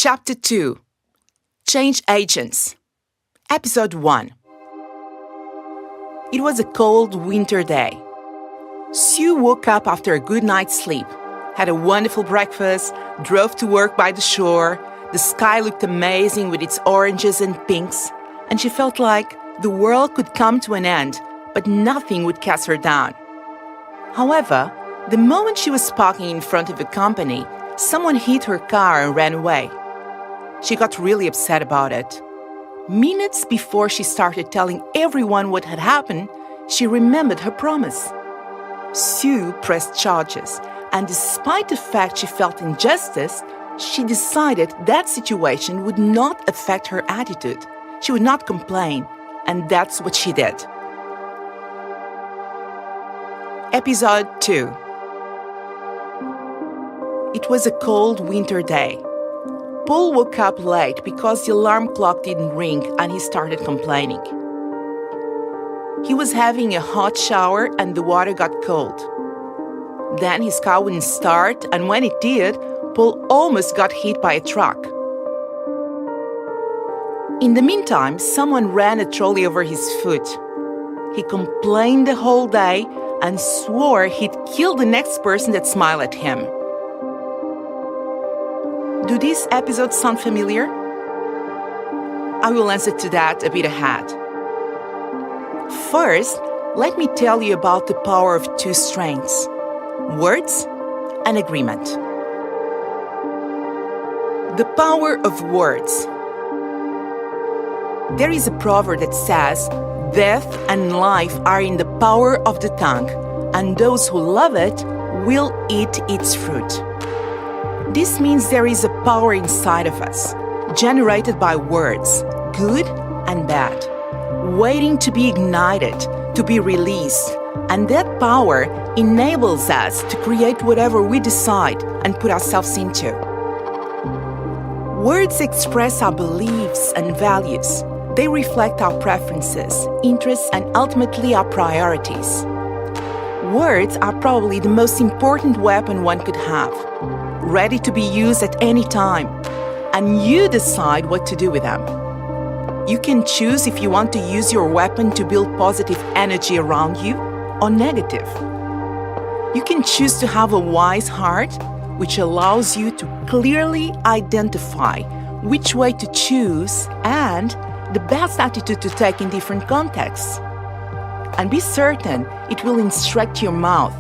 Chapter 2 Change Agents Episode 1. It was a cold winter day. Sue woke up after a good night's sleep, had a wonderful breakfast, drove to work by the shore. The sky looked amazing with its oranges and pinks, and she felt like the world could come to an end, but nothing would cast her down. However, the moment she was parking in front of a company, someone hit her car and ran away. She got really upset about it. Minutes before she started telling everyone what had happened, she remembered her promise. Sue pressed charges, and despite the fact she felt injustice, she decided that situation would not affect her attitude. She would not complain, and that's what she did. Episode 2. It was a cold winter day. Paul woke up late because the alarm clock didn't ring and he started complaining. He was having a hot shower and the water got cold. Then his car wouldn't start, and when it did, Paul almost got hit by a truck. In the meantime, someone ran a trolley over his foot. He complained the whole day and swore he'd kill the next person that smiled at him. Do these episodes sound familiar? I will answer to that a bit ahead. First, let me tell you about the power of two strengths: words and agreement. The power of words. There is a proverb that says, "Death and life are in the power of the tongue, and those who love it will eat its fruit." This means there is a power inside of us, generated by words, good and bad, waiting to be ignited, to be released. And that power enables us to create whatever we decide and put ourselves into. Words express our beliefs and values. They reflect our preferences, interests, and ultimately our priorities. Words are probably the most important weapon one could have, ready to be used at any time, and you decide what to do with them. You can choose if you want to use your weapon to build positive energy around you or negative. You can choose to have a wise heart, which allows you to clearly identify which way to choose and the best attitude to take in different contexts. And be certain it will instruct your mouth.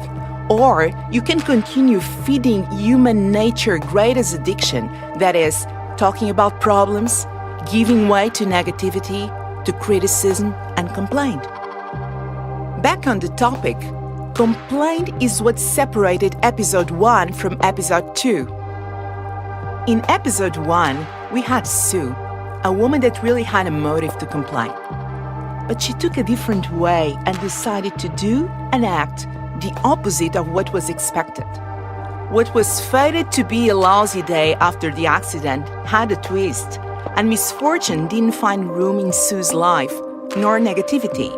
Or you can continue feeding human nature greatest addiction, that is, talking about problems, giving way to negativity, to criticism and complaint. Back on the topic, complaint is what separated episode 1 from episode 2. In episode 1, we had Sue, a woman that really had a motive to complain. But she took a different way and decided to do and act the opposite of what was expected. What was fated to be a lousy day after the accident had a twist, and misfortune didn't find room in Sue's life, nor negativity.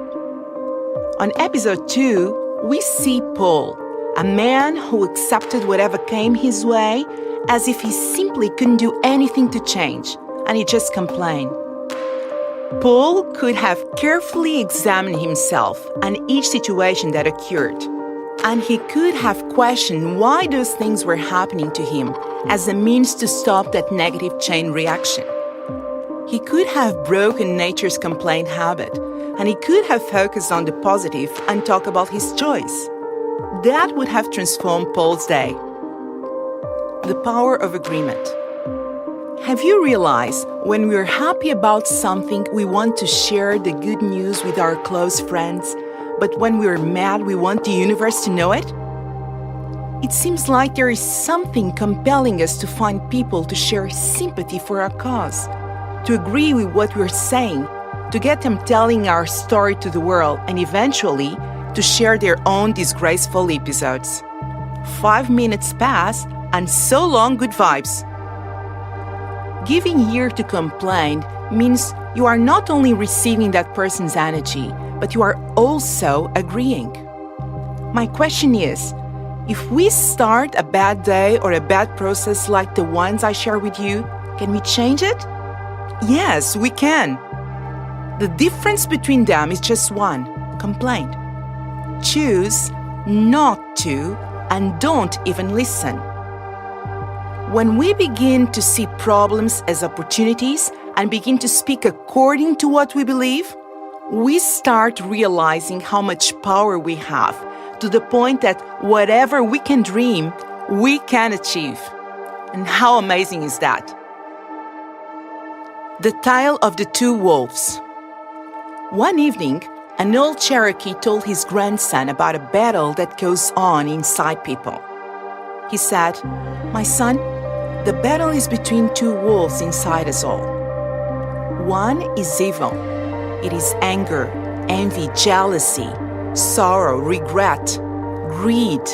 On episode 2, we see Paul, a man who accepted whatever came his way as if he simply couldn't do anything to change, and he just complained. Paul could have carefully examined himself and each situation that occurred. And he could have questioned why those things were happening to him as a means to stop that negative chain reaction. He could have broken nature's complaint habit, and he could have focused on the positive and talk about his choice. That would have transformed Paul's day. The power of agreement. Have you realized when we're happy about something, we want to share the good news with our close friends? But when we're mad, we want the universe to know it? It seems like there is something compelling us to find people to share sympathy for our cause, to agree with what we're saying, to get them telling our story to the world, and eventually to share their own disgraceful episodes. 5 minutes pass, and so long good vibes. Giving ear to complaint means you are not only receiving that person's energy, but you are also agreeing. My question is, if we start a bad day or a bad process like the ones I share with you, Can we change it? Yes, we can. The difference between them is just one: complaint. Choose not to and don't even listen. When we begin to see problems as opportunities and begin to speak according to what we believe, we start realizing how much power we have, to the point that whatever we can dream, we can achieve. And how amazing is that? The Tale of the Two Wolves. One evening, an old Cherokee told his grandson about a battle that goes on inside people. He said, "My son, the battle is between two wolves inside us all. One is evil. It is anger, envy, jealousy, sorrow, regret, greed,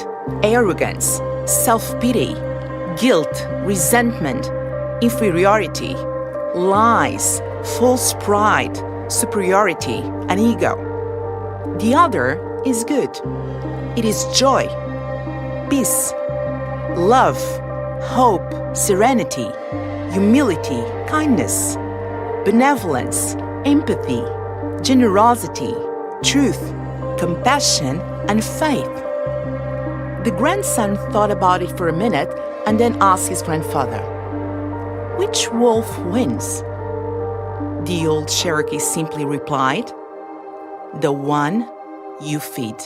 arrogance, self-pity, guilt, resentment, inferiority, lies, false pride, superiority, and ego. The other is good. It is joy, peace, love, hope, serenity, humility, kindness, benevolence, empathy, generosity, truth, compassion, and faith." The grandson thought about it for a minute and then asked his grandfather, "Which wolf wins?" The old Cherokee simply replied, "The one you feed."